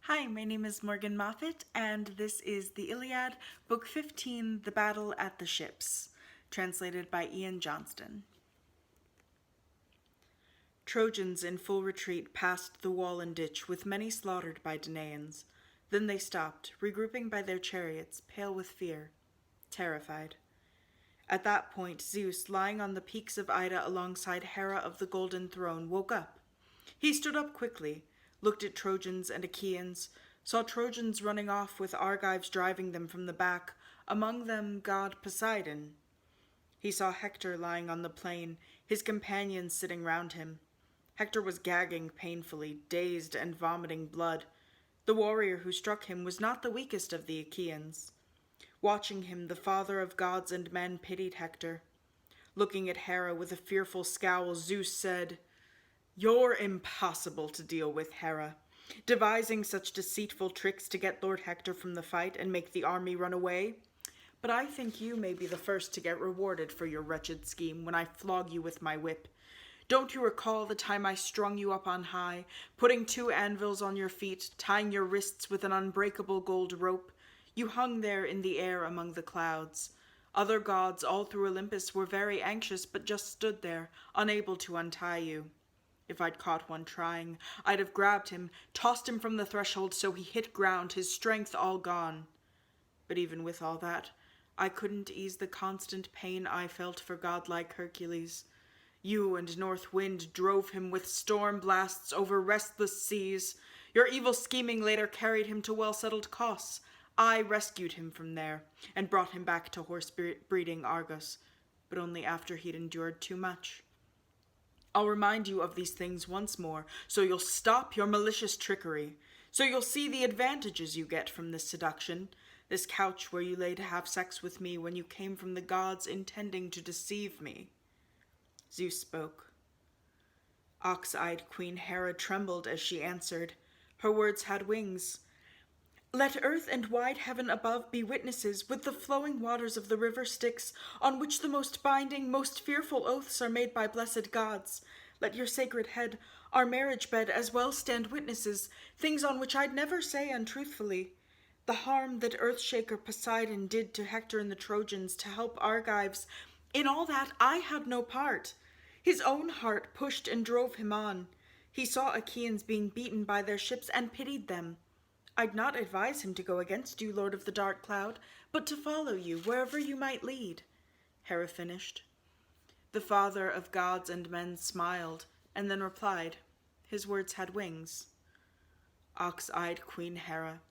Hi, my name is Morgan Moffitt, and this is the Iliad, Book 15, The Battle at the Ships, translated by Ian Johnston. Trojans in full retreat passed the wall and ditch, with many slaughtered by Danaans. Then they stopped, regrouping by their chariots, pale with fear, terrified. At that point, Zeus, lying on the peaks of Ida alongside Hera of the Golden Throne, woke up. He stood up quickly, looked at Trojans and Achaeans, saw Trojans running off with Argives driving them from the back, among them god Poseidon. He saw Hector lying on the plain, his companions sitting round him. Hector was gagging painfully, dazed and vomiting blood. The warrior who struck him was not the weakest of the Achaeans. Watching him, the father of gods and men pitied Hector. Looking at Hera with a fearful scowl, Zeus said, "You're impossible to deal with, Hera, devising such deceitful tricks to get Lord Hector from the fight and make the army run away. But I think you may be the first to get rewarded for your wretched scheme when I flog you with my whip. Don't you recall the time I strung you up on high, putting 2 anvils on your feet, tying your wrists with an unbreakable gold rope? You hung there in the air among the clouds. Other gods all through Olympus were very anxious, but just stood there, unable to untie you. If I'd caught one trying, I'd have grabbed him, tossed him from the threshold so he hit ground, his strength all gone. But even with all that, I couldn't ease the constant pain I felt for godlike Hercules. You and North Wind drove him with storm blasts over restless seas. Your evil scheming later carried him to well-settled Kos. I rescued him from there and brought him back to horse-breeding Argos, but only after he'd endured too much. I'll remind you of these things once more, so you'll stop your malicious trickery, so you'll see the advantages you get from this seduction, this couch where you lay to have sex with me when you came from the gods intending to deceive me." Zeus spoke. Ox-eyed Queen Hera trembled as she answered. Her words had wings. "Let earth and wide heaven above be witnesses with the flowing waters of the river Styx, on which the most binding, most fearful oaths are made by blessed gods. Let your sacred head, our marriage bed, as well stand witnesses, things on which I'd never say untruthfully. The harm that Earthshaker Poseidon did to Hector and the Trojans to help Argives, in all that I had no part. His own heart pushed and drove him on. He saw Achaeans being beaten by their ships and pitied them. I'd not advise him to go against you, Lord of the Dark Cloud, but to follow you wherever you might lead," Hera finished. The father of gods and men smiled, and then replied. His words had wings. "Ox-eyed Queen Hera,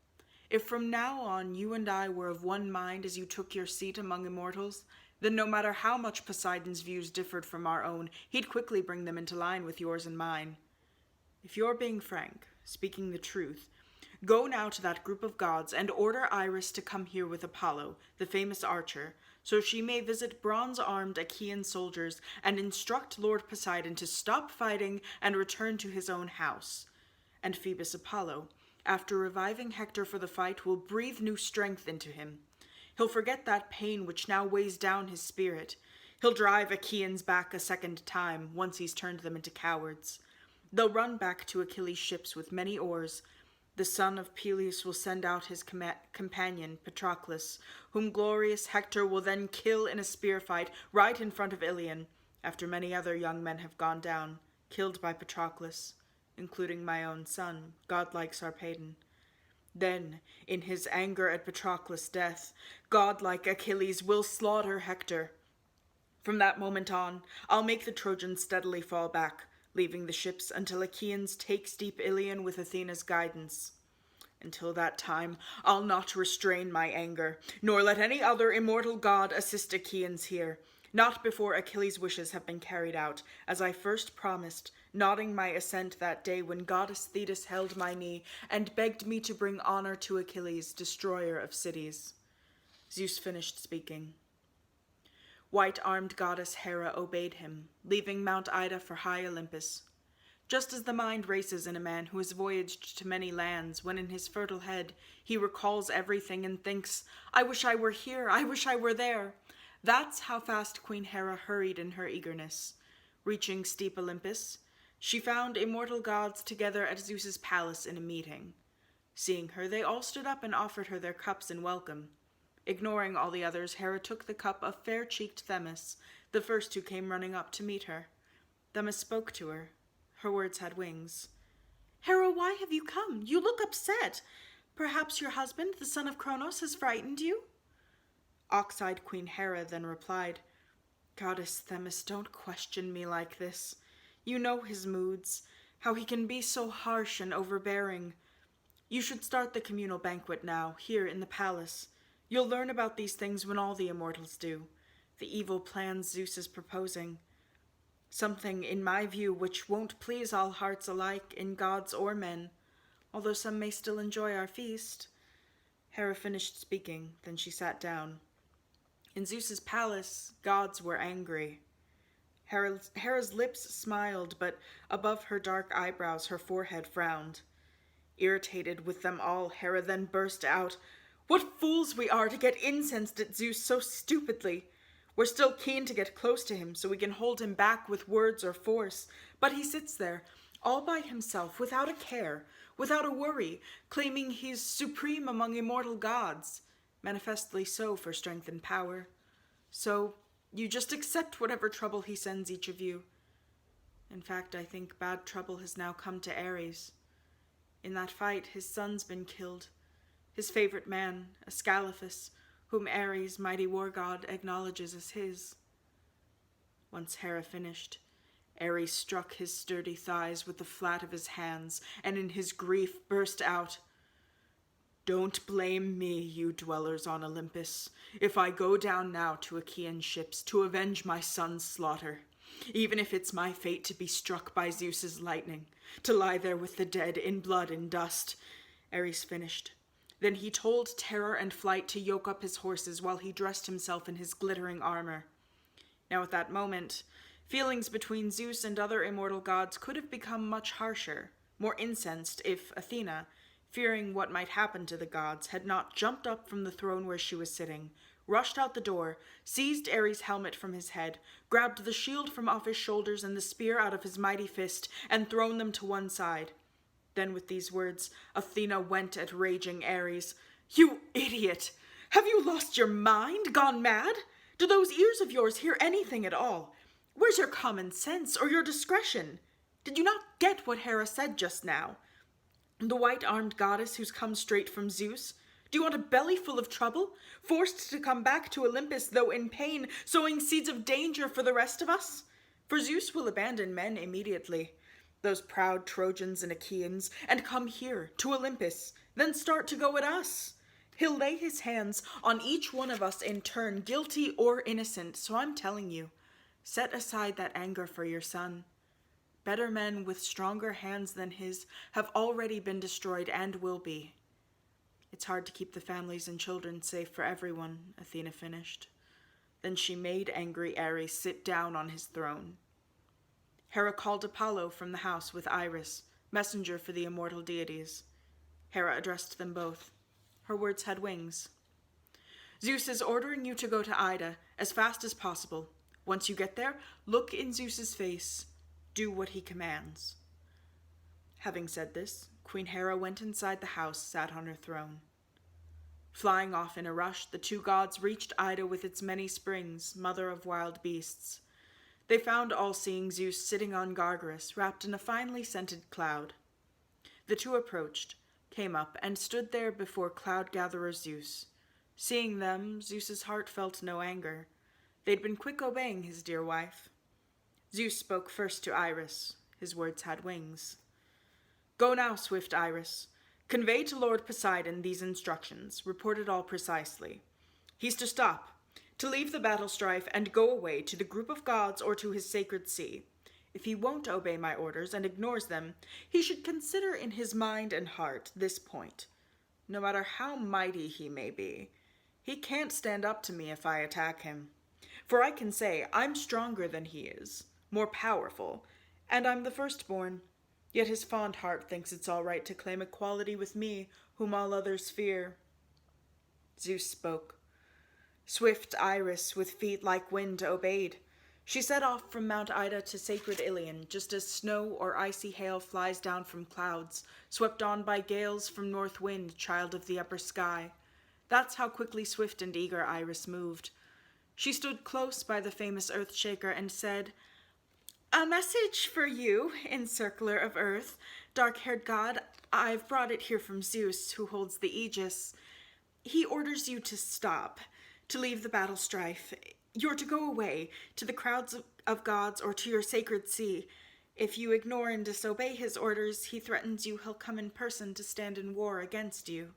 if from now on you and I were of one mind as you took your seat among immortals, then no matter how much Poseidon's views differed from our own, he'd quickly bring them into line with yours and mine. If you're being frank, speaking the truth, go now to that group of gods and order Iris to come here with Apollo, the famous archer, so she may visit bronze-armed Achaean soldiers and instruct Lord Poseidon to stop fighting and return to his own house. And Phoebus Apollo, after reviving Hector for the fight, will breathe new strength into him. He'll forget that pain which now weighs down his spirit. He'll drive Achaeans back a second time, once he's turned them into cowards. They'll run back to Achilles' ships with many oars. The son of Peleus will send out his companion, Patroclus, whom glorious Hector will then kill in a spear fight right in front of Ilion, after many other young men have gone down, killed by Patroclus, including my own son, godlike Sarpedon. Then, in his anger at Patroclus' death, godlike Achilles will slaughter Hector. From that moment on, I'll make the Trojans steadily fall back, leaving the ships until Achaeans take steep Ilion with Athena's guidance. Until that time, I'll not restrain my anger, nor let any other immortal god assist Achaeans here, not before Achilles' wishes have been carried out, as I first promised, nodding my assent that day when goddess Thetis held my knee and begged me to bring honor to Achilles, destroyer of cities." Zeus finished speaking. White-armed goddess Hera obeyed him, leaving Mount Ida for high Olympus. Just as the mind races in a man who has voyaged to many lands, when in his fertile head he recalls everything and thinks, "I wish I were here, I wish I were there," that's how fast Queen Hera hurried in her eagerness. Reaching steep Olympus, she found immortal gods together at Zeus's palace in a meeting. Seeing her, they all stood up and offered her their cups in welcome. Ignoring all the others, Hera took the cup of fair-cheeked Themis, the first who came running up to meet her. Themis spoke to her. Her words had wings. Hera, why have you come? You look upset. Perhaps your husband, the son of Kronos, has frightened you? Ox-eyed Queen Hera then replied, Goddess Themis, don't question me like this. You know his moods, how he can be so harsh and overbearing. You should start the communal banquet now, here in the palace. You'll learn about these things when all the immortals do. The evil plans Zeus is proposing. Something, in my view, which won't please all hearts alike, in gods or men, although some may still enjoy our feast. Hera finished speaking, then she sat down. In Zeus's palace, gods were angry. Hera's lips smiled, but above her dark eyebrows her forehead frowned. Irritated with them all, Hera then burst out, What fools we are to get incensed at Zeus so stupidly! We're still keen to get close to him so we can hold him back with words or force, but he sits there, all by himself, without a care, without a worry, claiming he's supreme among immortal gods, manifestly so for strength and power. So you just accept whatever trouble he sends each of you. In fact, I think bad trouble has now come to Ares. In that fight, his son's been killed. His favorite man, Ascalaphus, whom Ares, mighty war god, acknowledges as his. Once Hera finished, Ares struck his sturdy thighs with the flat of his hands, and in his grief burst out, Don't blame me, you dwellers on Olympus, if I go down now to Achaean ships to avenge my son's slaughter, even if it's my fate to be struck by Zeus's lightning, to lie there with the dead in blood and dust. Ares finished. Then he told Terror and Flight to yoke up his horses while he dressed himself in his glittering armor. Now at that moment, feelings between Zeus and other immortal gods could have become much harsher, more incensed if Athena, fearing what might happen to the gods, had not jumped up from the throne where she was sitting, rushed out the door, seized Ares' helmet from his head, grabbed the shield from off his shoulders and the spear out of his mighty fist, and thrown them to one side. Then with these words, Athena went at raging Ares. You idiot! Have you lost your mind? Gone mad? Do those ears of yours hear anything at all? Where's your common sense or your discretion? Did you not get what Hera said just now? The white-armed goddess who's come straight from Zeus? Do you want a belly full of trouble? Forced to come back to Olympus, though in pain, sowing seeds of danger for the rest of us? For Zeus will abandon men immediately, those proud Trojans and Achaeans, and come here, to Olympus, then start to go at us. He'll lay his hands on each one of us in turn, guilty or innocent, so I'm telling you, set aside that anger for your son. Better men with stronger hands than his have already been destroyed and will be. It's hard to keep the families and children safe for everyone, Athena finished. Then she made angry Ares sit down on his throne. Hera called Apollo from the house with Iris, messenger for the immortal deities. Hera addressed them both. Her words had wings. Zeus is ordering you to go to Ida as fast as possible. Once you get there, look in Zeus's face. Do what he commands. Having said this, Queen Hera went inside the house, sat on her throne. Flying off in a rush, the two gods reached Ida with its many springs, mother of wild beasts. They found all-seeing Zeus sitting on Gargarus, wrapped in a finely scented cloud. The two approached, came up, and stood there before cloud-gatherer Zeus. Seeing them, Zeus's heart felt no anger. They'd been quick obeying his dear wife. Zeus spoke first to Iris. His words had wings. Go now, swift Iris. Convey to Lord Poseidon these instructions. Report it all precisely. He's to stop, to leave the battle strife and go away to the group of gods or to his sacred sea. If he won't obey my orders and ignores them, he should consider in his mind and heart this point. No matter how mighty he may be, he can't stand up to me if I attack him. For I can say I'm stronger than he is, more powerful, and I'm the firstborn. Yet his fond heart thinks it's all right to claim equality with me, whom all others fear. Zeus spoke. Swift Iris, with feet like wind, obeyed. She set off from Mount Ida to sacred Iliad, just as snow or icy hail flies down from clouds, swept on by gales from north wind, child of the upper sky. That's how quickly swift and eager Iris moved. She stood close by the famous Earthshaker and said, "A message for you, encircler of earth, dark-haired god. I've brought it here from Zeus, who holds the Aegis. He orders you to stop, to leave the battle strife. You're to go away, to the crowds of gods or to your sacred sea. If you ignore and disobey his orders, he threatens you he'll come in person to stand in war against you.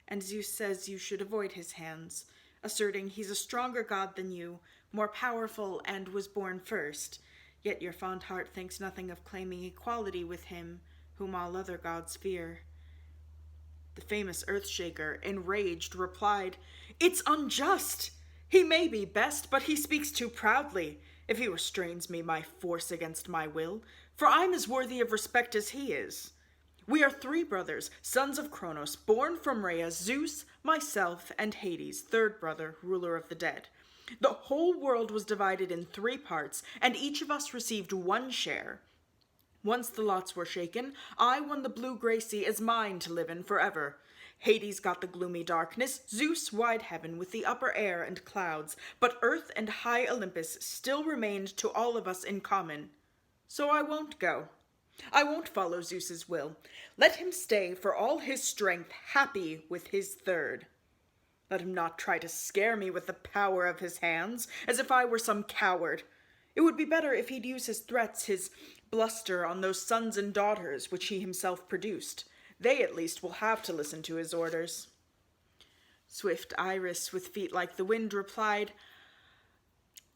And Zeus says you should avoid his hands, asserting he's a stronger god than you, more powerful, and was born first. Yet your fond heart thinks nothing of claiming equality with him, whom all other gods fear." The famous Earthshaker, enraged, replied, "It's unjust! He may be best, but he speaks too proudly. If he restrains me by force against my will, for I'm as worthy of respect as he is. We are 3 brothers, sons of Kronos, born from Rhea, Zeus, myself, and Hades, 3rd brother, ruler of the dead. The whole world was divided in 3 parts, and each of us received 1 share. Once the lots were shaken, I won the blue-gray sea as mine to live in forever. Hades got the gloomy darkness, Zeus wide heaven with the upper air and clouds, but earth and high Olympus still remained to all of us in common. So I won't go. I won't follow Zeus's will. Let him stay for all his strength, happy with his 3rd. Let him not try to scare me with the power of his hands, as if I were some coward. It would be better if he'd use his threats, his bluster on those sons and daughters which he himself produced. They at least will have to listen to his orders." Swift Iris, with feet like the wind, replied,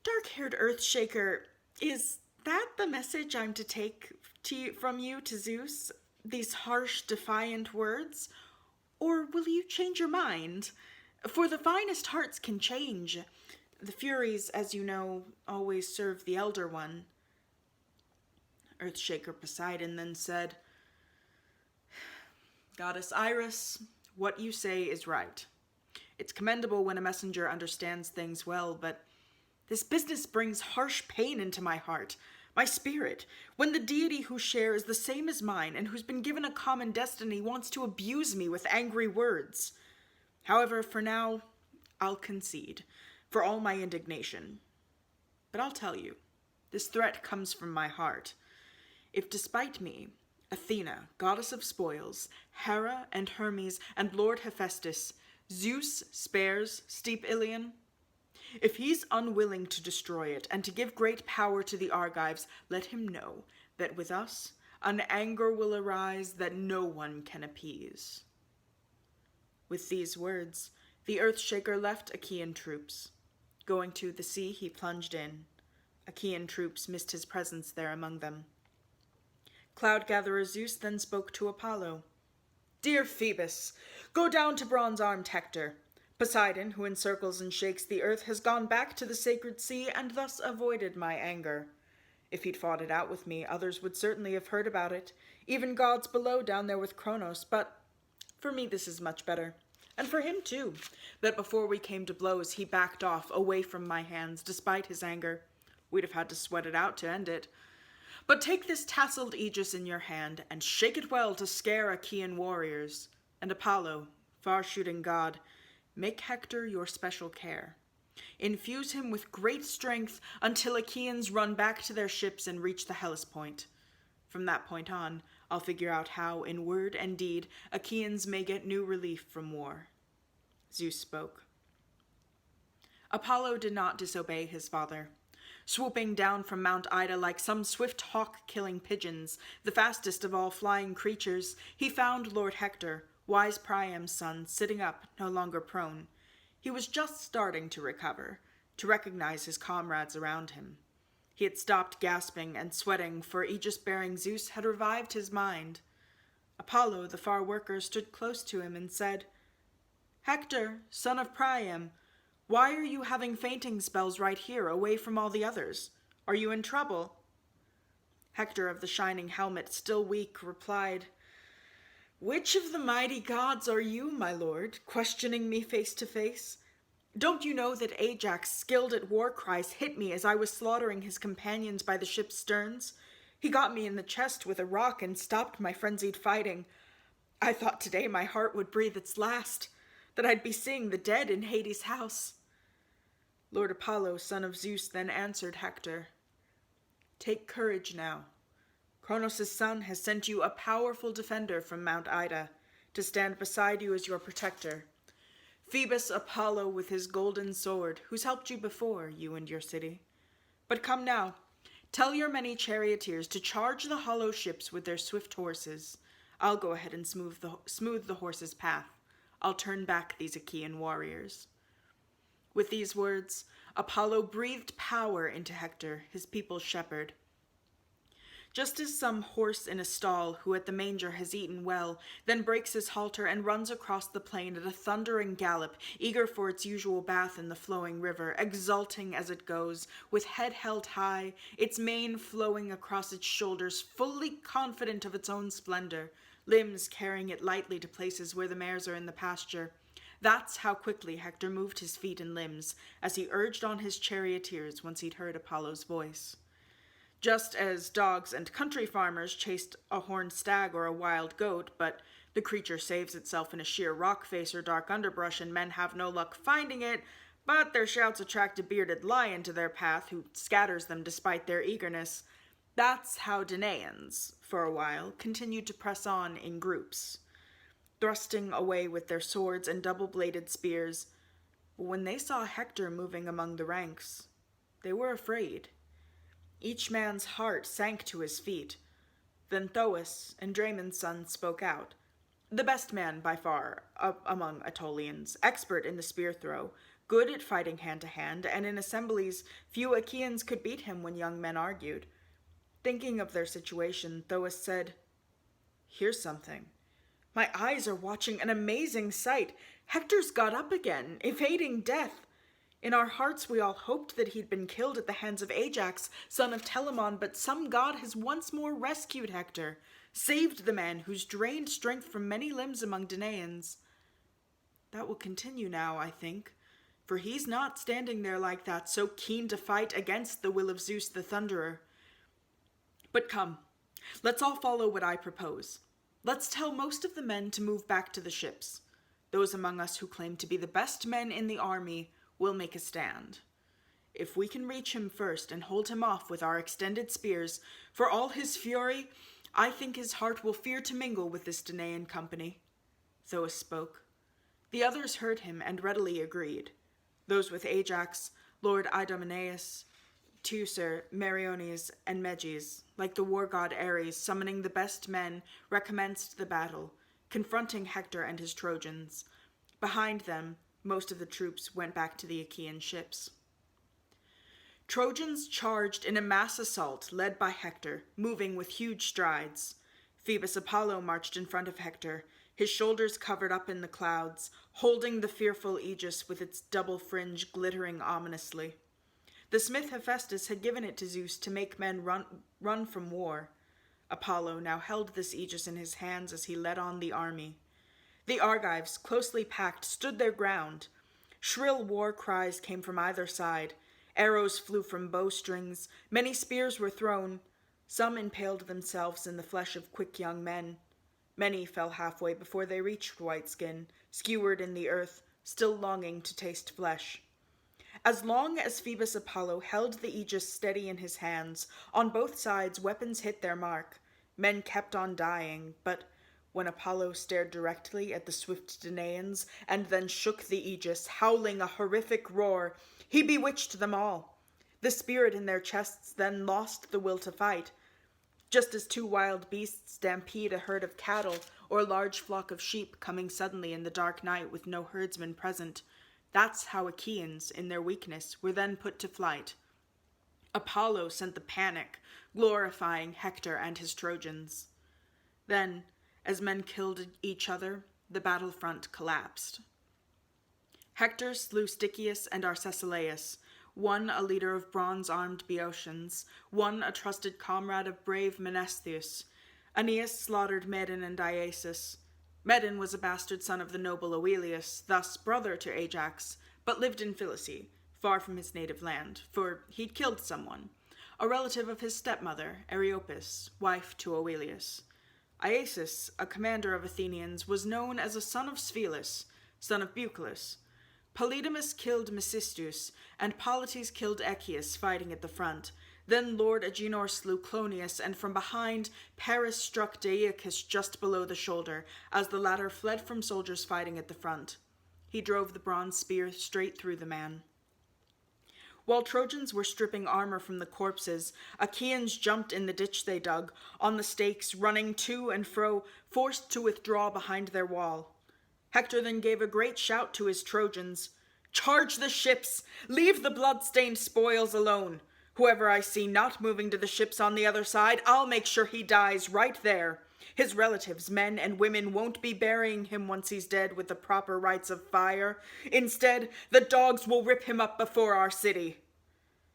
"Dark-haired Earthshaker, is that the message I'm to take from you to Zeus? These harsh, defiant words? Or will you change your mind? For the finest hearts can change. The Furies, as you know, always serve the Elder One." Earthshaker Poseidon then said, "Goddess Iris, what you say is right. It's commendable when a messenger understands things well, but this business brings harsh pain into my heart, my spirit, when the deity whose share is the same as mine and who's been given a common destiny wants to abuse me with angry words. However, for now, I'll concede, for all my indignation. But I'll tell you, this threat comes from my heart. If despite me, Athena, goddess of spoils, Hera and Hermes and Lord Hephaestus, Zeus spares steep Ilion, if he's unwilling to destroy it and to give great power to the Argives, let him know that with us an anger will arise that no one can appease." With these words, the Earthshaker left Achaean troops. Going to the sea, he plunged in. Achaean troops missed his presence there among them. Cloud-gatherer Zeus then spoke to Apollo. "Dear Phoebus, go down to bronze-armed Hector. Poseidon, who encircles and shakes the earth, has gone back to the sacred sea and thus avoided my anger. If he'd fought it out with me, others would certainly have heard about it, even gods below down there with Kronos, but for me this is much better. And for him too, that before we came to blows he backed off away from my hands despite his anger. We'd have had to sweat it out to end it. But take this tasseled aegis in your hand and shake it well to scare Achaean warriors. And Apollo, far-shooting god, make Hector your special care. Infuse him with great strength until Achaeans run back to their ships and reach the Hellespont. From that point on, I'll figure out how, in word and deed, Achaeans may get new relief from war." Zeus spoke. Apollo did not disobey his father. Swooping down from Mount Ida like some swift hawk killing pigeons, the fastest of all flying creatures, he found Lord Hector, wise Priam's son, sitting up, no longer prone. He was just starting to recover, to recognize his comrades around him. He had stopped gasping and sweating, for Aegis-bearing Zeus had revived his mind. Apollo, the far worker, stood close to him and said, "Hector, son of Priam, why are you having fainting spells right here, away from all the others? Are you in trouble?" Hector of the shining helmet, still weak, replied, "Which of the mighty gods are you, my lord, questioning me face to face? Don't you know that Ajax, skilled at war cries, hit me as I was slaughtering his companions by the ship's sterns? He got me in the chest with a rock and stopped my frenzied fighting. I thought today my heart would breathe its last, that I'd be seeing the dead in Hades' house. Lord Apollo, son of Zeus, then answered Hector, "Take courage now. Cronos' son has sent you a powerful defender from Mount Ida to stand beside you as your protector. Phoebus Apollo with his golden sword, who's helped you before, you and your city. But come now, tell your many charioteers to charge the hollow ships with their swift horses. I'll go ahead and smooth the horses' path. I'll turn back these Achaean warriors." With these words, Apollo breathed power into Hector, his people's shepherd. Just as some horse in a stall who at the manger has eaten well, then breaks his halter and runs across the plain at a thundering gallop, eager for its usual bath in the flowing river, exulting as it goes, with head held high, its mane flowing across its shoulders, fully confident of its own splendor, limbs carrying it lightly to places where the mares are in the pasture. That's how quickly Hector moved his feet and limbs as he urged on his charioteers once he'd heard Apollo's voice. Just as dogs and country farmers chased a horned stag or a wild goat, but the creature saves itself in a sheer rock face or dark underbrush and men have no luck finding it, but their shouts attract a bearded lion to their path who scatters them despite their eagerness. That's how Danaans, for a while, continued to press on in groups, thrusting away with their swords and double-bladed spears. But when they saw Hector moving among the ranks, they were afraid. Each man's heart sank to his feet. Then Thoas, Andraemon's son, spoke out. The best man, by far, among Aetolians, expert in the spear throw, good at fighting hand-to-hand, and in assemblies few Achaeans could beat him when young men argued. Thinking of their situation, Thoas said, "Here's something. My eyes are watching an amazing sight. Hector's got up again, evading death. In our hearts we all hoped that he'd been killed at the hands of Ajax, son of Telamon, but some god has once more rescued Hector, saved the man who's drained strength from many limbs among Danaans. That will continue now, I think, for he's not standing there like that, so keen to fight against the will of Zeus the Thunderer. But come, let's all follow what I propose. Let's tell most of the men to move back to the ships. Those among us who claim to be the best men in the army will make a stand. If we can reach him first and hold him off with our extended spears, for all his fury, I think his heart will fear to mingle with this Danaan company." Thoas spoke. The others heard him and readily agreed. Those with Ajax, Lord Idomeneus, Teucer, Meriones, and Meges, like the war god Ares, summoning the best men, recommenced the battle, confronting Hector and his Trojans. Behind them, most of the troops went back to the Achaean ships. Trojans charged in a mass assault led by Hector, moving with huge strides. Phoebus Apollo marched in front of Hector, his shoulders covered up in the clouds, holding the fearful aegis with its double fringe glittering ominously. The smith Hephaestus had given it to Zeus to make men run from war. Apollo now held this aegis in his hands as he led on the army. The Argives, closely packed, stood their ground. Shrill war cries came from either side. Arrows flew from bowstrings. Many spears were thrown. Some impaled themselves in the flesh of quick young men. Many fell halfway before they reached Whiteskin, skewered in the earth, still longing to taste flesh. As long as Phoebus Apollo held the aegis steady in his hands, on both sides weapons hit their mark. Men kept on dying, but when Apollo stared directly at the swift Danaans and then shook the aegis, howling a horrific roar, he bewitched them all. The spirit in their chests then lost the will to fight. Just as two wild beasts stampede a herd of cattle or a large flock of sheep coming suddenly in the dark night with no herdsman present, that's how Achaeans, in their weakness, were then put to flight. Apollo sent the panic, glorifying Hector and his Trojans. Then, as men killed each other, the battlefront collapsed. Hector slew Stichius and Arcesilaus, one a leader of bronze-armed Boeotians, one a trusted comrade of brave Menestheus. Aeneas slaughtered Medon and Iasus. Medon was a bastard son of the noble Oileus, thus brother to Ajax, but lived in Philice, far from his native land, for he'd killed someone, a relative of his stepmother, Areopis, wife to Oelius. Iasus, a commander of Athenians, was known as a son of Sphelus, son of Bucalus. Polydamas killed Mecistus, and Polites killed Echius, fighting at the front. Then Lord Agenor slew Clonius, and from behind, Paris struck Deiochus just below the shoulder, as the latter fled from soldiers fighting at the front. He drove the bronze spear straight through the man. While Trojans were stripping armor from the corpses, Achaeans jumped in the ditch they dug, on the stakes, running to and fro, forced to withdraw behind their wall. Hector then gave a great shout to his Trojans. "Charge the ships! Leave the blood-stained spoils alone! Whoever I see not moving to the ships on the other side, I'll make sure he dies right there. His relatives, men and women, won't be burying him once he's dead with the proper rites of fire. Instead, the dogs will rip him up before our city."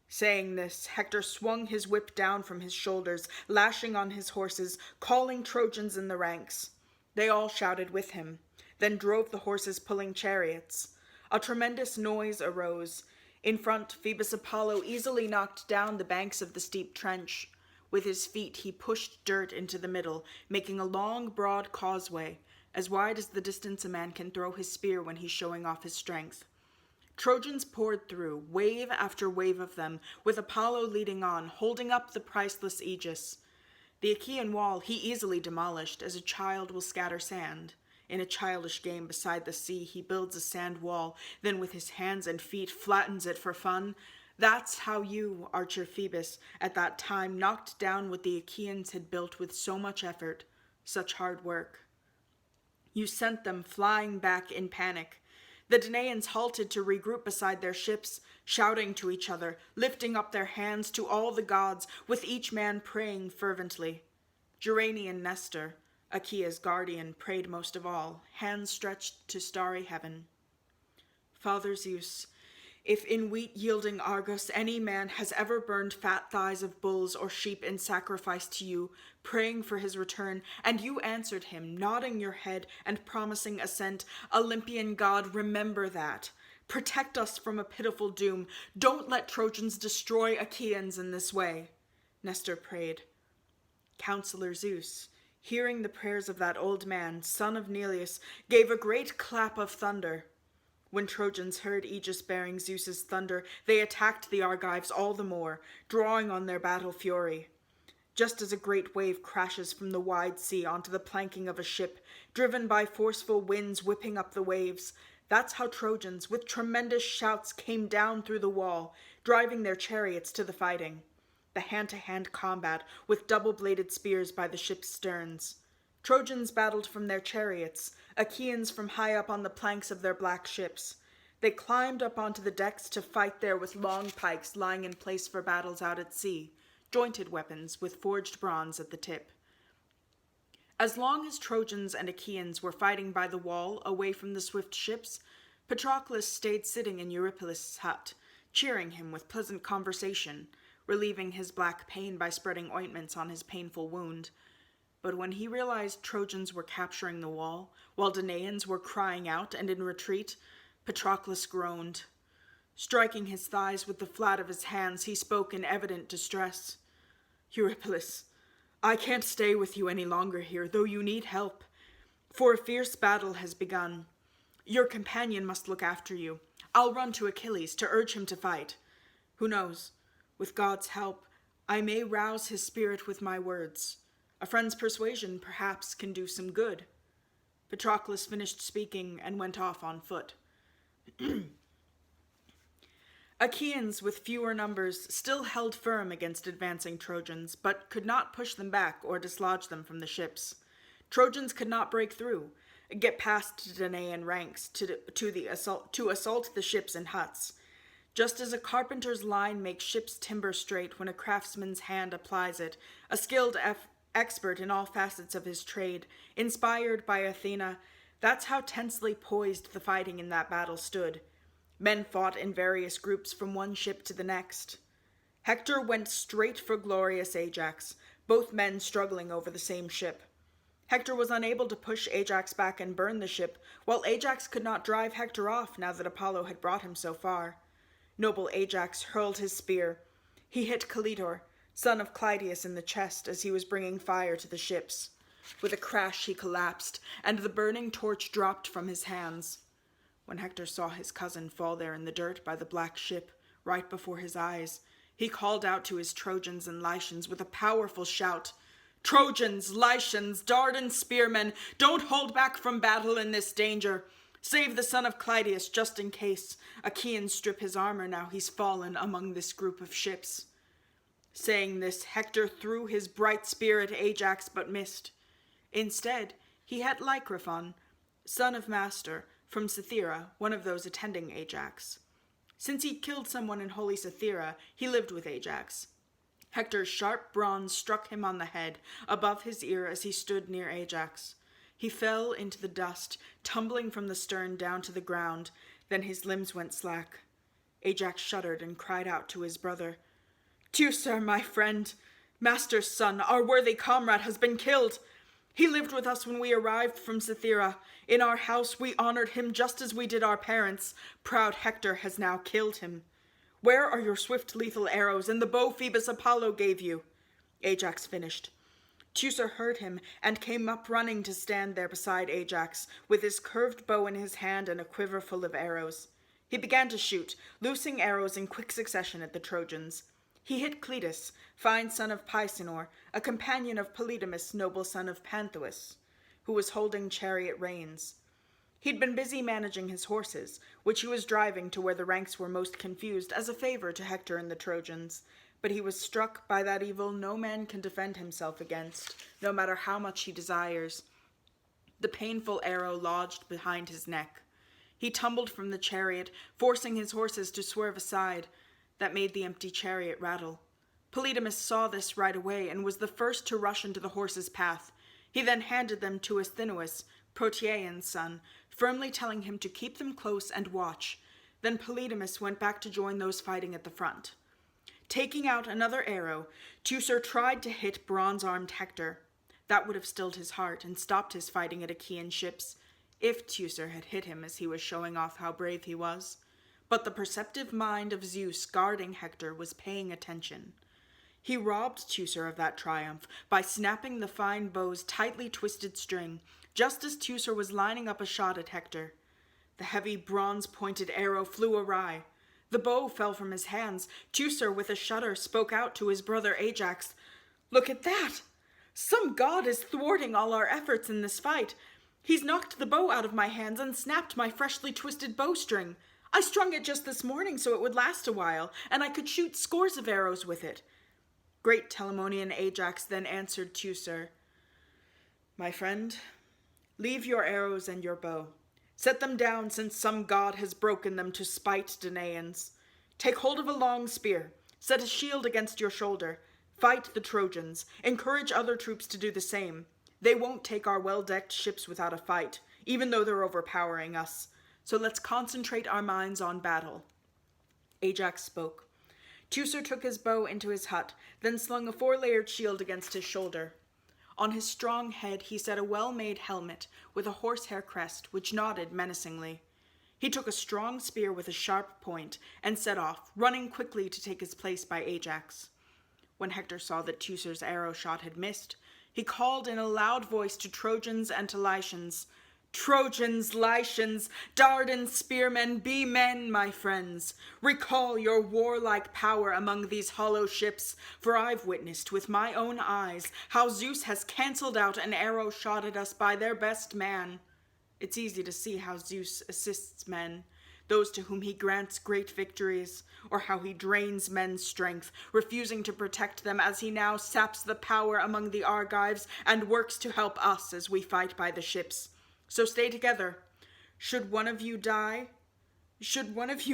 Saying this, Hector swung his whip down from his shoulders, lashing on his horses, calling Trojans in the ranks. They all shouted with him, then drove the horses pulling chariots. A tremendous noise arose. In front, Phoebus Apollo easily knocked down the banks of the steep trench. With his feet he pushed dirt into the middle, making a long, broad causeway, as wide as the distance a man can throw his spear when he's showing off his strength. Trojans poured through, wave after wave of them, with Apollo leading on, holding up the priceless aegis. The Achaean wall he easily demolished, as a child will scatter sand. In a childish game beside the sea, he builds a sand wall, then with his hands and feet flattens it for fun. That's how you, archer Phoebus, at that time knocked down what the Achaeans had built with so much effort, such hard work. You sent them flying back in panic. The Danaans halted to regroup beside their ships, shouting to each other, lifting up their hands to all the gods, with each man praying fervently. Geranian Nestor, Achaea's guardian, prayed most of all, hands stretched to starry heaven. "Father Zeus, if in wheat-yielding Argos any man has ever burned fat thighs of bulls or sheep in sacrifice to you, praying for his return, and you answered him, nodding your head and promising assent, Olympian god, remember that. Protect us from a pitiful doom. Don't let Trojans destroy Achaeans in this way," Nestor prayed. Counselor Zeus, hearing the prayers of that old man, son of Neleus, gave a great clap of thunder. When Trojans heard Aegis-bearing Zeus's thunder, they attacked the Argives all the more, drawing on their battle fury. Just as a great wave crashes from the wide sea onto the planking of a ship, driven by forceful winds whipping up the waves, that's how Trojans, with tremendous shouts, came down through the wall, driving their chariots to the fighting. The hand-to-hand combat with double-bladed spears by the ship's sterns. Trojans battled from their chariots, Achaeans from high up on the planks of their black ships. They climbed up onto the decks to fight there with long pikes lying in place for battles out at sea, jointed weapons with forged bronze at the tip. As long as Trojans and Achaeans were fighting by the wall, away from the swift ships, Patroclus stayed sitting in Eurypylus' hut, cheering him with pleasant conversation, relieving his black pain by spreading ointments on his painful wound. But when he realized Trojans were capturing the wall, while Danaans were crying out and in retreat, Patroclus groaned. Striking his thighs with the flat of his hands, he spoke in evident distress. "Eurypylus, I can't stay with you any longer here, though you need help, for a fierce battle has begun. Your companion must look after you. I'll run to Achilles to urge him to fight. Who knows? With God's help, I may rouse his spirit with my words. A friend's persuasion, perhaps, can do some good." Patroclus finished speaking and went off on foot. Achaeans, with fewer numbers, still held firm against advancing Trojans, but could not push them back or dislodge them from the ships. Trojans could not break through, get past Danaan ranks to assault the ships and huts. Just as a carpenter's line makes ship's timber straight when a craftsman's hand applies it, a skilled expert in all facets of his trade, inspired by Athena, that's how tensely poised the fighting in that battle stood. Men fought in various groups from one ship to the next. Hector went straight for glorious Ajax, both men struggling over the same ship. Hector was unable to push Ajax back and burn the ship, while Ajax could not drive Hector off now that Apollo had brought him so far. Noble Ajax hurled his spear. He hit Cleitor, son of Clytius, in the chest as he was bringing fire to the ships. With a crash he collapsed, and the burning torch dropped from his hands. When Hector saw his cousin fall there in the dirt by the black ship, right before his eyes, he called out to his Trojans and Lycians with a powerful shout, "Trojans, Lycians, Dardan spearmen, don't hold back from battle in this danger. Save the son of Clytius just in case. Achaeans strip his armor now he's fallen among this group of ships." Saying this, Hector threw his bright spear at Ajax but missed. Instead, he hit Lycophon, son of Master, from Cythera, one of those attending Ajax. Since he killed someone in holy Cythera, he lived with Ajax. Hector's sharp bronze struck him on the head, above his ear as he stood near Ajax. He fell into the dust, tumbling from the stern down to the ground, then his limbs went slack. Ajax shuddered and cried out to his brother, "Teucer, my friend, Master's son, our worthy comrade, has been killed. He lived with us when we arrived from Cythera. In our house we honored him just as we did our parents. Proud Hector has now killed him. Where are your swift lethal arrows and the bow Phoebus Apollo gave you?" Ajax finished. Teucer heard him and came up running to stand there beside Ajax, with his curved bow in his hand and a quiver full of arrows. He began to shoot, loosing arrows in quick succession at the Trojans. He hit Cleitus, fine son of Pisenor, a companion of Polydamas, noble son of Panthous, who was holding chariot reins. He'd been busy managing his horses, which he was driving to where the ranks were most confused as a favor to Hector and the Trojans, but he was struck by that evil no man can defend himself against, no matter how much he desires. The painful arrow lodged behind his neck. He tumbled from the chariot, forcing his horses to swerve aside. That made the empty chariot rattle. Polydamas saw this right away and was the first to rush into the horse's path. He then handed them to Astheneus, Proteaean's son, firmly telling him to keep them close and watch. Then Polydamas went back to join those fighting at the front. Taking out another arrow, Teucer tried to hit bronze-armed Hector. That would have stilled his heart and stopped his fighting at Achaean ships, if Teucer had hit him as he was showing off how brave he was. But the perceptive mind of Zeus guarding Hector was paying attention. He robbed Teucer of that triumph by snapping the fine bow's tightly twisted string, just as Teucer was lining up a shot at Hector. The heavy bronze-pointed arrow flew awry. The bow fell from his hands. Teucer, with a shudder, spoke out to his brother Ajax, "Look at that! Some god is thwarting all our efforts in this fight. He's knocked the bow out of my hands and snapped my freshly twisted bowstring. I strung it just this morning so it would last a while, and I could shoot scores of arrows with it." Great Telamonian Ajax then answered Teucer, "My friend, leave your arrows and your bow. Set them down, since some god has broken them to spite Danaans. Take hold of a long spear, set a shield against your shoulder, fight the Trojans, encourage other troops to do the same. They won't take our well-decked ships without a fight, even though they're overpowering us. So let's concentrate our minds on battle." Ajax spoke. Teucer took his bow into his hut, then slung a 4-layered shield against his shoulder. On his strong head he set a well-made helmet with a horsehair crest, which nodded menacingly. He took a strong spear with a sharp point and set off, running quickly to take his place by Ajax. When Hector saw that Teucer's arrow shot had missed, he called in a loud voice to Trojans and to Lycians, "Trojans, Lycians, Dardan spearmen, be men, my friends. Recall your warlike power among these hollow ships, for I've witnessed with my own eyes how Zeus has cancelled out an arrow shot at us by their best man. It's easy to see how Zeus assists men, those to whom he grants great victories, or how he drains men's strength, refusing to protect them as he now saps the power among the Argives and works to help us as we fight by the ships. So stay together. Should one of you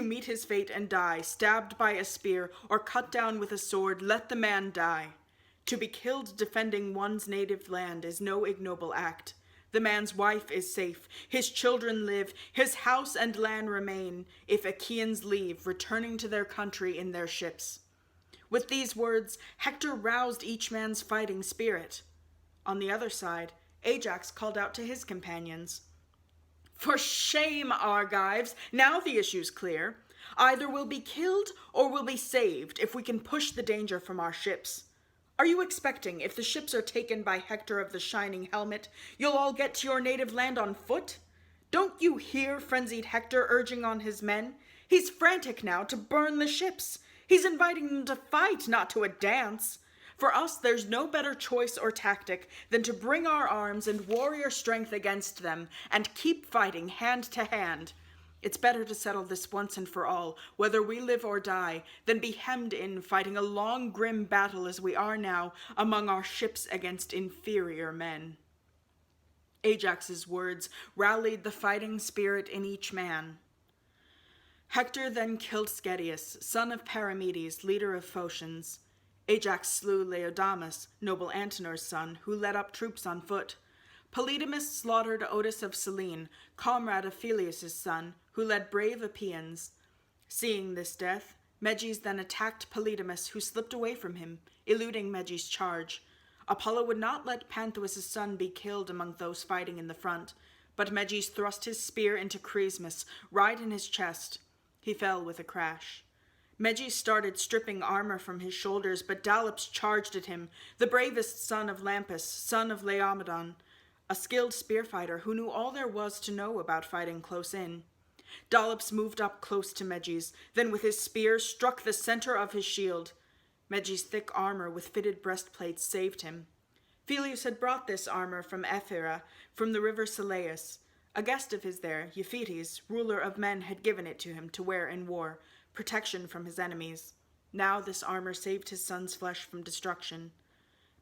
meet his fate and die, stabbed by a spear or cut down with a sword, let the man die. To be killed defending one's native land is no ignoble act. The man's wife is safe, his children live, his house and land remain, if Achaeans leave, returning to their country in their ships." With these words, Hector roused each man's fighting spirit. On the other side, Ajax called out to his companions. "For shame, Argives! Now the issue's clear. Either we'll be killed or we'll be saved if we can push the danger from our ships. Are you expecting, if the ships are taken by Hector of the Shining Helmet, you'll all get to your native land on foot? Don't you hear frenzied Hector urging on his men? He's frantic now to burn the ships. He's inviting them to fight, not to a dance. For us, there's no better choice or tactic than to bring our arms and warrior strength against them and keep fighting hand to hand. It's better to settle this once and for all, whether we live or die, than be hemmed in fighting a long, grim battle as we are now among our ships against inferior men." Ajax's words rallied the fighting spirit in each man. Hector then killed Schedius, son of Paramedes, leader of Phocians. Ajax slew Laodamas, noble Antenor's son, who led up troops on foot. Polydamas slaughtered Otis of Selene, comrade of Peleus' son, who led brave Epeans. Seeing this death, Meges then attacked Polydamas, who slipped away from him, eluding Meges' charge. Apollo would not let Panthous' son be killed among those fighting in the front, but Meges thrust his spear into Chrysemus, right in his chest. He fell with a crash. Meges started stripping armor from his shoulders, but Dalops charged at him, the bravest son of Lampus, son of Laomedon, a skilled spearfighter who knew all there was to know about fighting close in. Dalops moved up close to Meges, then with his spear struck the center of his shield. Meges' thick armor with fitted breastplates saved him. Peleus had brought this armor from Ephyra, from the river Selleus. A guest of his there, Euphetes, ruler of men, had given it to him to wear in war, protection from his enemies. Now this armor saved his son's flesh from destruction.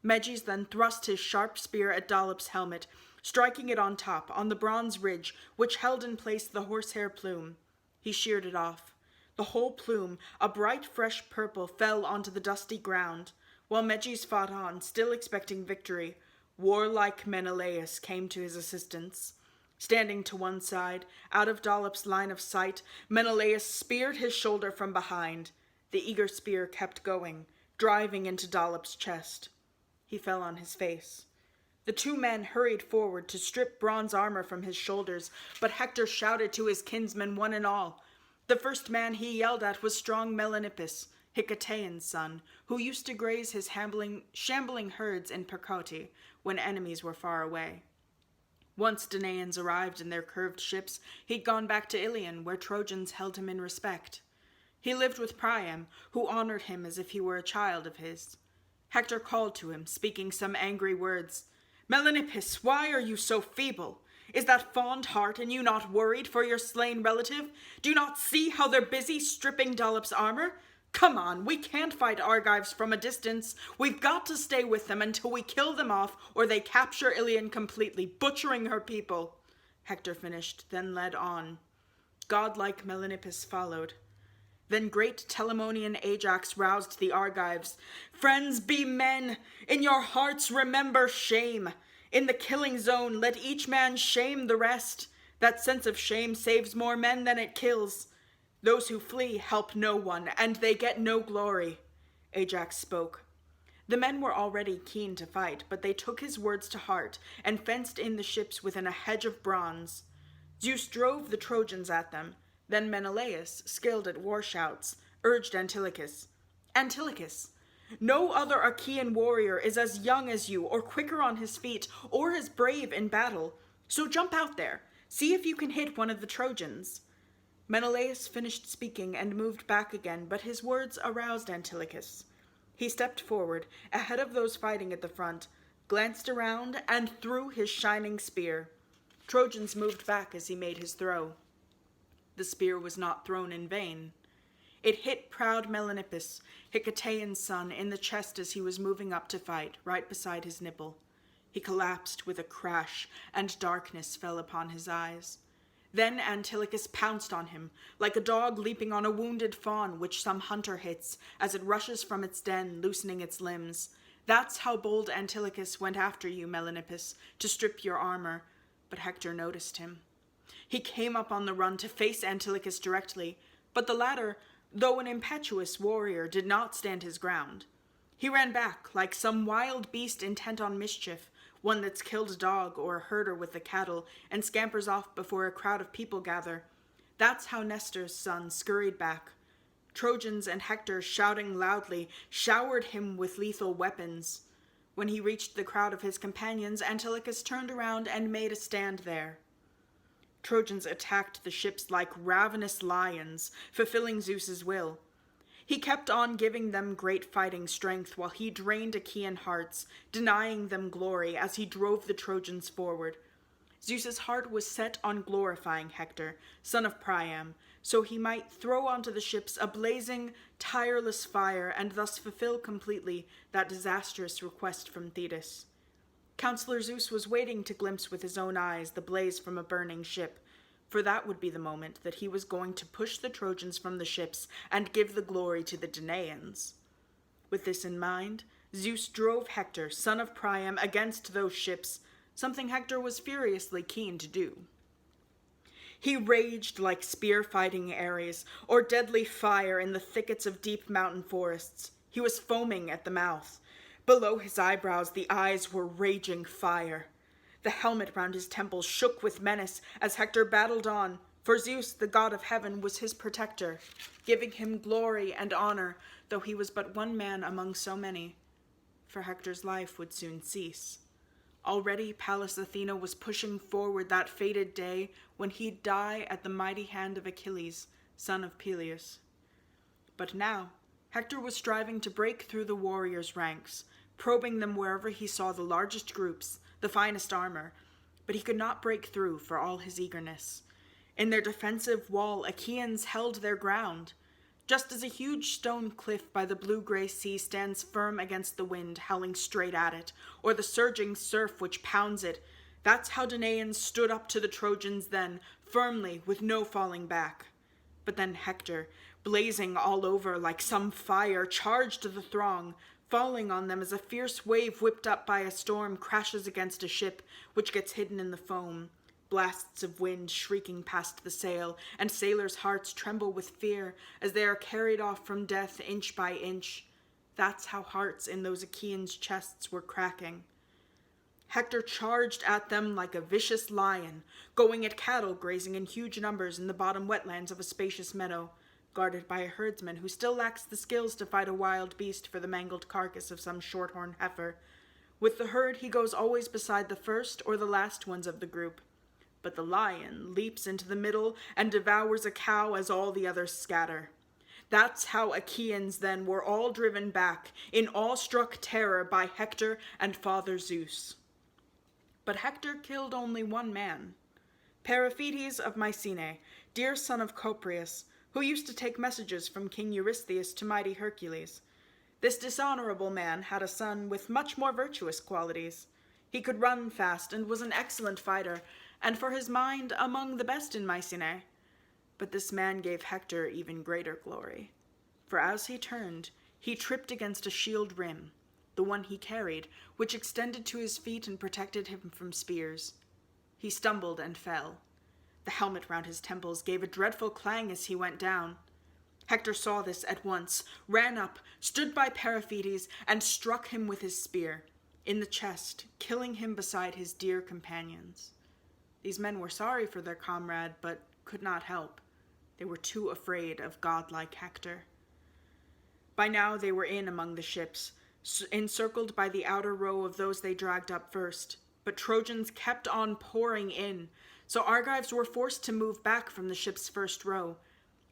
Meges then thrust his sharp spear at Dalops' helmet, striking it on top, on the bronze ridge, which held in place the horsehair plume. He sheared it off. The whole plume, a bright fresh purple, fell onto the dusty ground. While Meges fought on, still expecting victory, warlike Menelaus came to his assistance. Standing to one side, out of Dalops' line of sight, Menelaus speared his shoulder from behind. The eager spear kept going, driving into Dalops' chest. He fell on his face. The two men hurried forward to strip bronze armor from his shoulders, but Hector shouted to his kinsmen one and all. The first man he yelled at was strong Melanippus, Hicetaon's son, who used to graze his shambling herds in Percote when enemies were far away. Once Danaans arrived in their curved ships, he'd gone back to Ilion, where Trojans held him in respect. He lived with Priam, who honored him as if he were a child of his. Hector called to him, speaking some angry words. "Melanippus, why are you so feeble? Is that fond heart in you not worried for your slain relative? Do you not see how they're busy stripping Dalops' armor? Come on, we can't fight Argives from a distance. We've got to stay with them until we kill them off, or they capture Ilion completely, butchering her people." Hector finished, then led on. Godlike Melanippus followed. Then great Telamonian Ajax roused the Argives. "Friends, be men! In your hearts remember shame! In the killing zone, let each man shame the rest. That sense of shame saves more men than it kills. Those who flee help no one, and they get no glory." Ajax spoke. The men were already keen to fight, but they took his words to heart and fenced in the ships within a hedge of bronze. Zeus drove the Trojans at them. Then Menelaus, skilled at war shouts, urged Antilochus. "Antilochus, no other Achaean warrior is as young as you, or quicker on his feet, or as brave in battle. So jump out there. See if you can hit one of the Trojans." Menelaus finished speaking and moved back again, but his words aroused Antilochus. He stepped forward, ahead of those fighting at the front, glanced around, and threw his shining spear. Trojans moved back as he made his throw. The spear was not thrown in vain. It hit proud Melanippus, Hicetaon's son, in the chest as he was moving up to fight, right beside his nipple. He collapsed with a crash, and darkness fell upon his eyes. Then Antilochus pounced on him, like a dog leaping on a wounded fawn which some hunter hits, as it rushes from its den, loosening its limbs. That's how bold Antilochus went after you, Melanippus, to strip your armor. But Hector noticed him. He came up on the run to face Antilochus directly, but the latter, though an impetuous warrior, did not stand his ground. He ran back, like some wild beast intent on mischief, one that's killed a dog or a herder with the cattle and scampers off before a crowd of people gather. That's how Nestor's son scurried back. Trojans and Hector, shouting loudly, showered him with lethal weapons. When he reached the crowd of his companions, Antilochus turned around and made a stand there. Trojans attacked the ships like ravenous lions, fulfilling Zeus's will. He kept on giving them great fighting strength while he drained Achaean hearts, denying them glory as he drove the Trojans forward. Zeus's heart was set on glorifying Hector, son of Priam, so he might throw onto the ships a blazing, tireless fire and thus fulfill completely that disastrous request from Thetis. Counselor Zeus was waiting to glimpse with his own eyes the blaze from a burning ship, for that would be the moment that he was going to push the Trojans from the ships and give the glory to the Danaans. With this in mind, Zeus drove Hector, son of Priam, against those ships, something Hector was furiously keen to do. He raged like spear-fighting Ares, or deadly fire in the thickets of deep mountain forests. He was foaming at the mouth. Below his eyebrows, the eyes were raging fire. The helmet round his temples shook with menace as Hector battled on, for Zeus, the god of heaven, was his protector, giving him glory and honor, though he was but one man among so many. For Hector's life would soon cease. Already Pallas Athena was pushing forward that fated day when he'd die at the mighty hand of Achilles, son of Peleus. But now, Hector was striving to break through the warriors' ranks, probing them wherever he saw the largest groups, the finest armor, but he could not break through for all his eagerness. In their defensive wall, Achaeans held their ground. Just as a huge stone cliff by the blue-gray sea stands firm against the wind, howling straight at it, or the surging surf which pounds it, that's how Danaans stood up to the Trojans then, firmly, with no falling back. But then Hector, blazing all over like some fire, charged the throng, falling on them as a fierce wave whipped up by a storm crashes against a ship, which gets hidden in the foam. Blasts of wind shrieking past the sail, and sailors' hearts tremble with fear as they are carried off from death inch by inch. That's how hearts in those Achaeans' chests were cracking. Hector charged at them like a vicious lion, going at cattle grazing in huge numbers in the bottom wetlands of a spacious meadow, guarded by a herdsman who still lacks the skills to fight a wild beast for the mangled carcass of some shorthorn heifer. With the herd, he goes always beside the first or the last ones of the group. But the lion leaps into the middle and devours a cow as all the others scatter. That's how Achaeans then were all driven back, in awe-struck terror, by Hector and Father Zeus. But Hector killed only one man, Periphetes of Mycenae, dear son of Copreus, who used to take messages from King Eurystheus to mighty Hercules. This dishonorable man had a son with much more virtuous qualities. He could run fast and was an excellent fighter, and for his mind among the best in Mycenae. But this man gave Hector even greater glory. For as he turned, he tripped against a shield rim, the one he carried, which extended to his feet and protected him from spears. He stumbled and fell. The helmet round his temples gave a dreadful clang as he went down. Hector saw this at once, ran up, stood by Periphetes, and struck him with his spear, in the chest, killing him beside his dear companions. These men were sorry for their comrade, but could not help. They were too afraid of godlike Hector. By now they were in among the ships, encircled by the outer row of those they dragged up first. But Trojans kept on pouring in, so Argives were forced to move back from the ship's first row.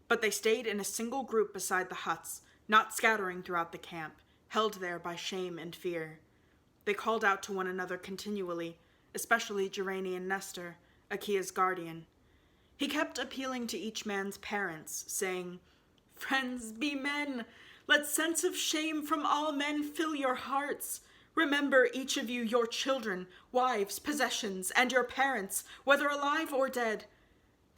But they stayed in a single group beside the huts, not scattering throughout the camp, held there by shame and fear. They called out to one another continually, especially Gerenian Nestor, Achaea's guardian. He kept appealing to each man's parents, saying, "Friends, be men! Let sense of shame from all men fill your hearts. Remember, each of you, your children, wives, possessions, and your parents, whether alive or dead.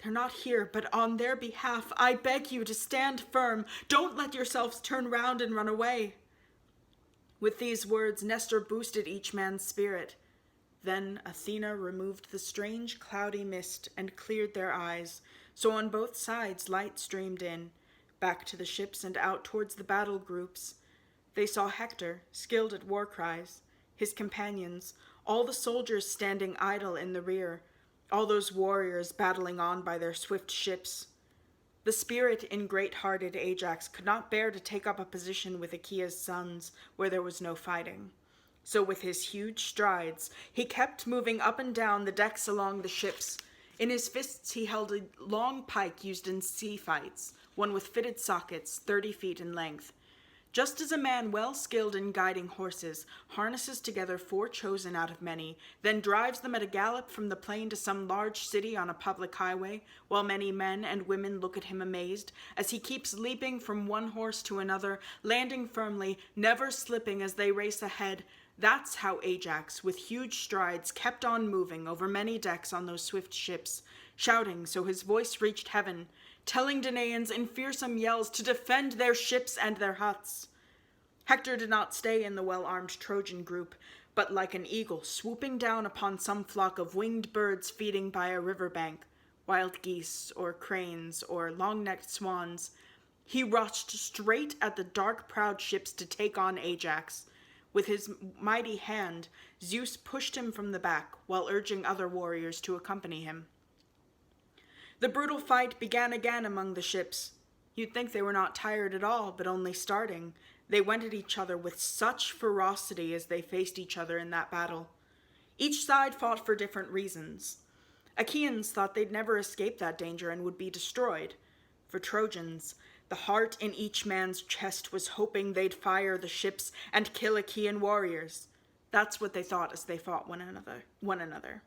They're not here, but on their behalf, I beg you to stand firm. Don't let yourselves turn round and run away." With these words, Nestor boosted each man's spirit. Then Athena removed the strange cloudy mist and cleared their eyes, so on both sides light streamed in, back to the ships and out towards the battle groups. They saw Hector, skilled at war cries, his companions, all the soldiers standing idle in the rear, all those warriors battling on by their swift ships. The spirit in great-hearted Ajax could not bear to take up a position with Achaea's sons where there was no fighting. So with his huge strides, he kept moving up and down the decks along the ships. In his fists he held a long pike used in sea fights, one with fitted sockets 30 feet in length. Just as a man well skilled in guiding horses harnesses together 4 chosen out of many, then drives them at a gallop from the plain to some large city on a public highway, while many men and women look at him amazed, as he keeps leaping from one horse to another, landing firmly, never slipping as they race ahead, that's how Ajax, with huge strides, kept on moving over many decks on those swift ships, shouting so his voice reached heaven, telling Danaans in fearsome yells to defend their ships and their huts. Hector did not stay in the well-armed Trojan group, but like an eagle swooping down upon some flock of winged birds feeding by a riverbank, wild geese or cranes or long-necked swans, he rushed straight at the dark proud ships to take on Ajax. With his mighty hand, Zeus pushed him from the back while urging other warriors to accompany him. The brutal fight began again among the ships. You'd think they were not tired at all, but only starting. They went at each other with such ferocity as they faced each other in that battle. Each side fought for different reasons. Achaeans thought they'd never escape that danger and would be destroyed. For Trojans, the heart in each man's chest was hoping they'd fire the ships and kill Achaean warriors. That's what they thought as they fought one another.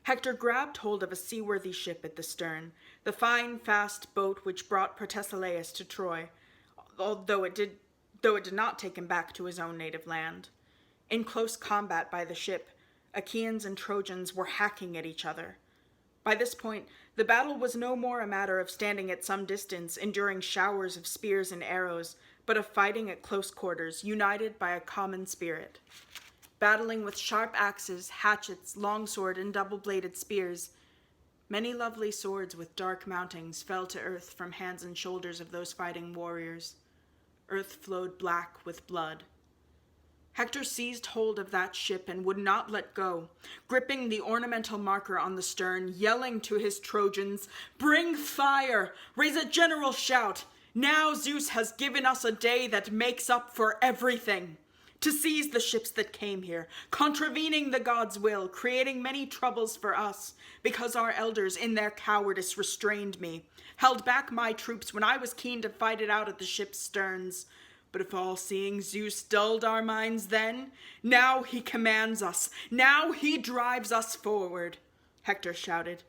Hector grabbed hold of a seaworthy ship at the stern, the fine, fast boat which brought Protesilaus to Troy, though it did not take him back to his own native land. In close combat by the ship, Achaeans and Trojans were hacking at each other. By this point, the battle was no more a matter of standing at some distance, enduring showers of spears and arrows, but of fighting at close quarters, united by a common spirit. Battling with sharp axes, hatchets, longsword, and double-bladed spears. Many lovely swords with dark mountings fell to earth from hands and shoulders of those fighting warriors. Earth flowed black with blood. Hector seized hold of that ship and would not let go, gripping the ornamental marker on the stern, yelling to his Trojans, "Bring fire! Raise a general shout! Now Zeus has given us a day that makes up for everything! To seize the ships that came here, contravening the gods' will, creating many troubles for us, because our elders in their cowardice restrained me, held back my troops when I was keen to fight it out at the ship's sterns. But if all-seeing Zeus dulled our minds then, now he commands us, now he drives us forward," Hector shouted.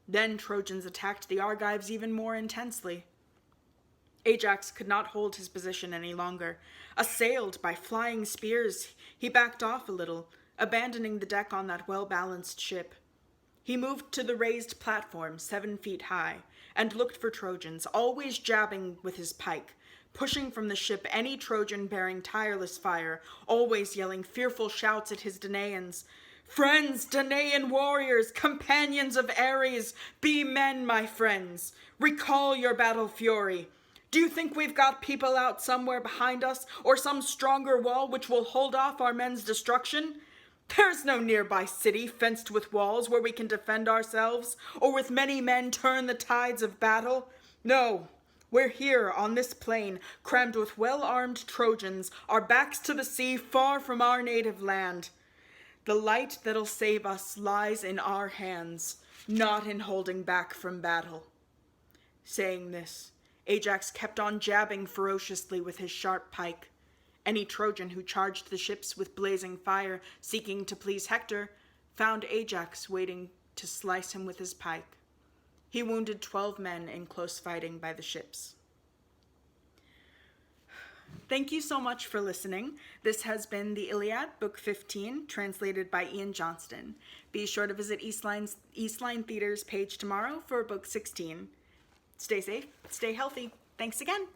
Then Trojans attacked the Argives even more intensely. Ajax could not hold his position any longer. Assailed by flying spears, he backed off a little, abandoning the deck on that well-balanced ship. He moved to the raised platform 7 feet high, and looked for Trojans, always jabbing with his pike, pushing from the ship any Trojan bearing tireless fire, always yelling fearful shouts at his Danaans. "Friends, Danaan warriors, companions of Ares, be men, my friends. Recall your battle fury. Do you think we've got people out somewhere behind us, or some stronger wall which will hold off our men's destruction? There's no nearby city fenced with walls where we can defend ourselves, or with many men turn the tides of battle. No, we're here on this plain, crammed with well-armed Trojans, our backs to the sea, far from our native land. The light that'll save us lies in our hands, not in holding back from battle." Saying this, Ajax kept on jabbing ferociously with his sharp pike. Any Trojan who charged the ships with blazing fire, seeking to please Hector, found Ajax waiting to slice him with his pike. He wounded 12 men in close fighting by the ships. Thank you so much for listening. This has been the Iliad, Book 15, translated by Ian Johnston. Be sure to visit EastLine Theater's page tomorrow for Book 16. Stay safe, stay healthy. Thanks again.